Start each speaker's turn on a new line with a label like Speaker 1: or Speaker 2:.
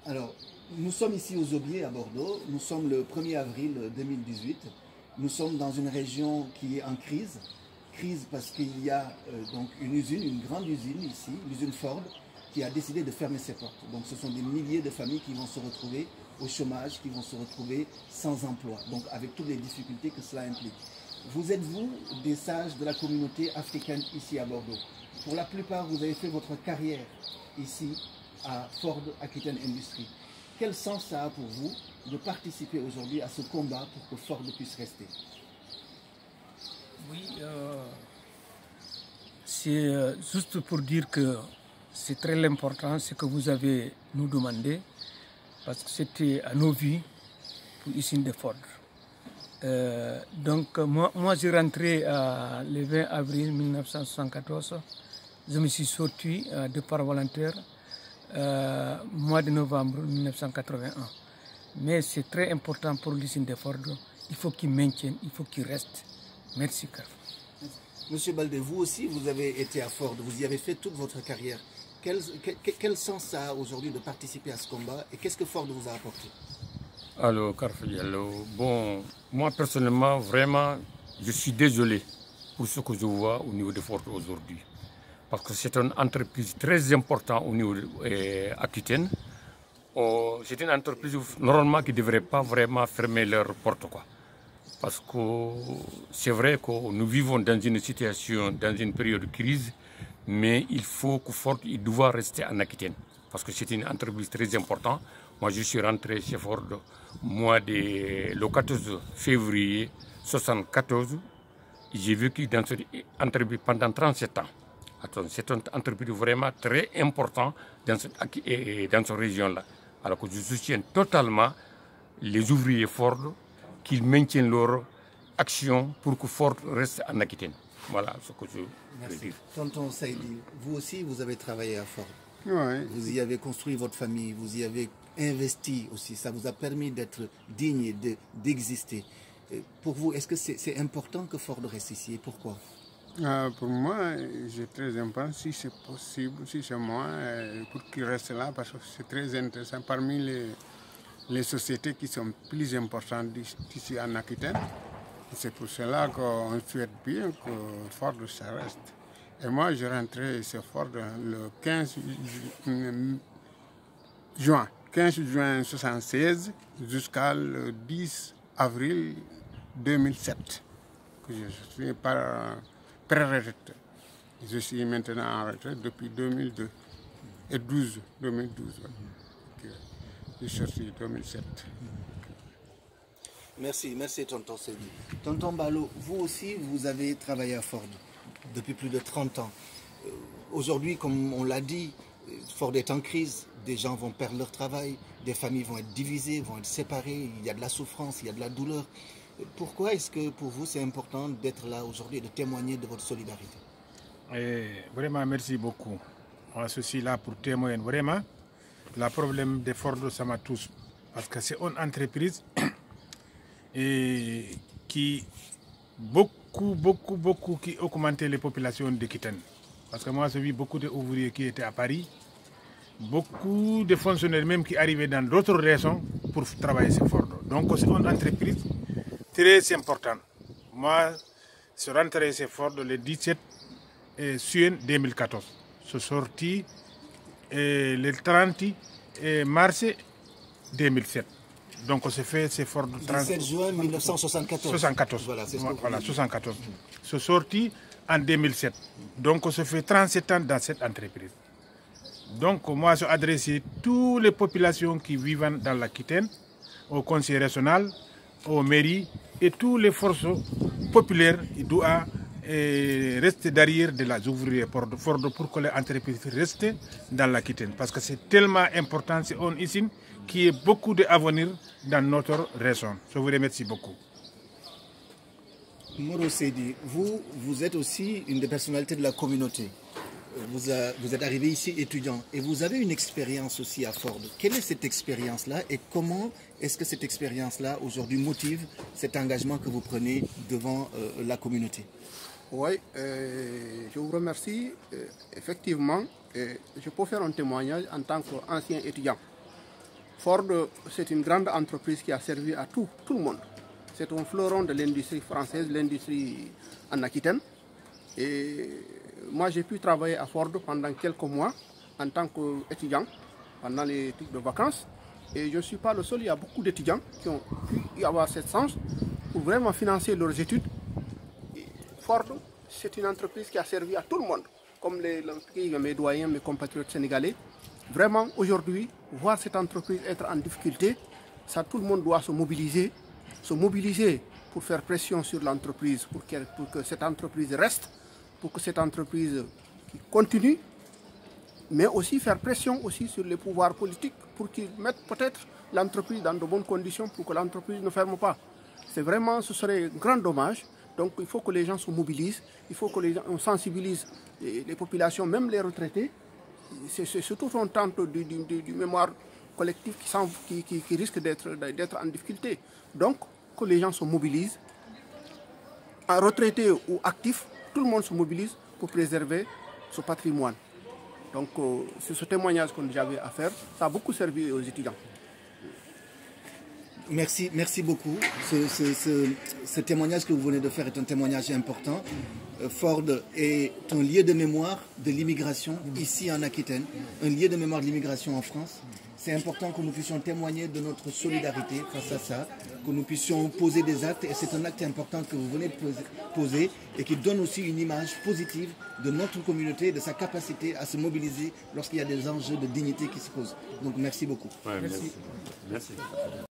Speaker 1: Alors, nous sommes ici aux Aubiers à Bordeaux. Nous sommes le 1er avril 2018. Nous sommes dans une région qui est en crise. Crise parce qu'il y a donc une usine, une grande usine ici, l'usine Ford, qui a décidé de fermer ses portes. Donc ce sont des milliers de familles qui vont se retrouver au chômage, qui vont se retrouver sans emploi, donc avec toutes les difficultés que cela implique. Vous êtes, vous, des sages de la communauté africaine ici à Bordeaux. Pour la plupart, vous avez fait votre carrière ici à Ford Aquitaine Industries. Quel sens ça a pour vous de participer aujourd'hui à ce combat pour que Ford puisse rester?
Speaker 2: Oui, c'est juste pour dire que c'est très important ce que vous avez nous demandé, parce que c'était à nos vies pour l'usine de Ford. Donc moi j'ai rentré le 20 avril 1974, je me suis sorti de par volontaire mois de novembre 1981. Mais c'est très important pour l'usine de Ford, il faut qu'il maintienne, il faut qu'il reste. Merci Carl.
Speaker 1: Monsieur Baldé, vous aussi vous avez été à Ford, vous y avez fait toute votre carrière. Quel sens ça a aujourd'hui de participer à ce combat et qu'est-ce que Ford vous a apporté?
Speaker 3: Alors, Carfiello, bon, moi personnellement, vraiment, je suis désolé pour ce que je vois au niveau de Ford aujourd'hui. Parce que c'est une entreprise très importante au niveau Aquitaine. C'est une entreprise normalement qui ne devrait pas vraiment fermer leurs portes, quoi. Parce que c'est vrai que nous vivons dans une situation, dans une période de crise, mais il faut que Ford doit rester en Aquitaine. Parce que c'est une entreprise très importante. Moi, je suis rentré chez Ford le 14 février 1974. J'ai vécu dans cette entreprise pendant 37 ans. C'est une entreprise vraiment très importante dans cette région-là. Alors que je soutiens totalement les ouvriers Ford qu'ils maintiennent leur action pour que Ford reste en Aquitaine. Voilà ce que je veux dire.
Speaker 1: Tonton Saïdi, vous aussi, vous avez travaillé à Ford.
Speaker 4: Oui.
Speaker 1: Vous y avez construit votre famille, vous y avez investi aussi. Ça vous a permis d'être digne d'exister. Pour vous, est-ce que c'est important que Ford reste ici et pourquoi?
Speaker 4: Pour moi, c'est très important, si c'est possible, si c'est moi, pour qu'il reste là, parce que c'est très intéressant. Parmi les sociétés qui sont plus importantes ici en Aquitaine, c'est pour cela qu'on souhaite bien que Ford ça reste. Et moi, je rentrais chez Ford le 15 juin 1976 jusqu'à le 10 avril 2007, que je suis pré-retraité. Je suis maintenant en retraite depuis 2002 et 2012. Je suis sorti en 2007.
Speaker 1: Merci Tonton Saïdi. Tonton Balo, vous aussi, vous avez travaillé à Ford depuis plus de 30 ans. Aujourd'hui, comme on l'a dit, Ford est en crise, des gens vont perdre leur travail, des familles vont être divisées, vont être séparées, il y a de la souffrance, il y a de la douleur. Pourquoi est-ce que pour vous c'est important d'être là aujourd'hui et de témoigner de votre solidarité?
Speaker 5: Vraiment, merci beaucoup. Moi, je suis là pour témoigner vraiment. Le problème de Ford, ça m'a tous. Parce que c'est une entreprise qui beaucoup qui augmentait les populations d'Aquitaine. Parce que moi, j'ai vu beaucoup d'ouvriers qui étaient à Paris, beaucoup de fonctionnaires même qui arrivaient dans d'autres régions pour travailler chez Ford. Donc, c'est une entreprise très importante. Moi, je suis rentré chez Ford le 17 juin 2014. Je suis sorti le 30 mars 2007. Donc, on s'est fait ces Ford
Speaker 1: 17 juin 1974.
Speaker 5: 74.
Speaker 1: Voilà, c'est ce
Speaker 5: voilà, 74. Je suis sorti en 2007. Donc, on se fait 37 ans dans cette entreprise. Donc, moi, je adresse toutes les populations qui vivent dans l'Aquitaine, au conseil régional, aux mairies et toutes les forces populaires doivent rester derrière de la ouvriers pour que l'entreprise reste dans l'Aquitaine. Parce que c'est tellement important, c'est une usine qui a beaucoup d'avenir dans notre région. Je vous remercie beaucoup.
Speaker 1: Moro Seydi, vous êtes aussi une des personnalités de la communauté. Vous êtes arrivé ici étudiant et vous avez une expérience aussi à Ford. Quelle est cette expérience-là et comment est-ce que cette expérience-là aujourd'hui motive cet engagement que vous prenez devant la communauté?
Speaker 6: Oui, je vous remercie. Effectivement, je peux faire un témoignage en tant qu'ancien étudiant. Ford, c'est une grande entreprise qui a servi à tout le monde. C'est un fleuron de l'industrie française, l'industrie en Aquitaine. Et moi, j'ai pu travailler à Ford pendant quelques mois en tant qu'étudiant, pendant les trucs de vacances. Et je ne suis pas le seul, il y a beaucoup d'étudiants qui ont pu avoir cette chance pour vraiment financer leurs études. Et Ford, c'est une entreprise qui a servi à tout le monde, comme mes doyens, mes compatriotes sénégalais. Vraiment, aujourd'hui, voir cette entreprise être en difficulté, ça, tout le monde doit se mobiliser pour faire pression sur l'entreprise, pour que cette entreprise reste, pour que cette entreprise continue, mais aussi faire pression aussi sur les pouvoirs politiques pour qu'ils mettent peut-être l'entreprise dans de bonnes conditions pour que l'entreprise ne ferme pas. C'est vraiment, ce serait un grand dommage. Donc il faut que les gens se mobilisent, il faut que les gens sensibilisent les populations, même les retraités. C'est tout un temps du mémoire collectif qui risque d'être en difficulté. Donc que les gens se mobilisent, retraités ou actifs, tout le monde se mobilise pour préserver ce patrimoine. Donc c'est ce témoignage que j'avais à faire. Ça a beaucoup servi aux étudiants.
Speaker 1: Merci beaucoup. Ce témoignage que vous venez de faire est un témoignage important. Ford est un lieu de mémoire de l'immigration ici en Aquitaine, un lieu de mémoire de l'immigration en France. C'est important que nous puissions témoigner de notre solidarité face à ça, que nous puissions poser des actes, et c'est un acte important que vous venez de poser et qui donne aussi une image positive de notre communauté, de sa capacité à se mobiliser lorsqu'il y a des enjeux de dignité qui se posent. Donc merci beaucoup.
Speaker 3: Ouais, merci.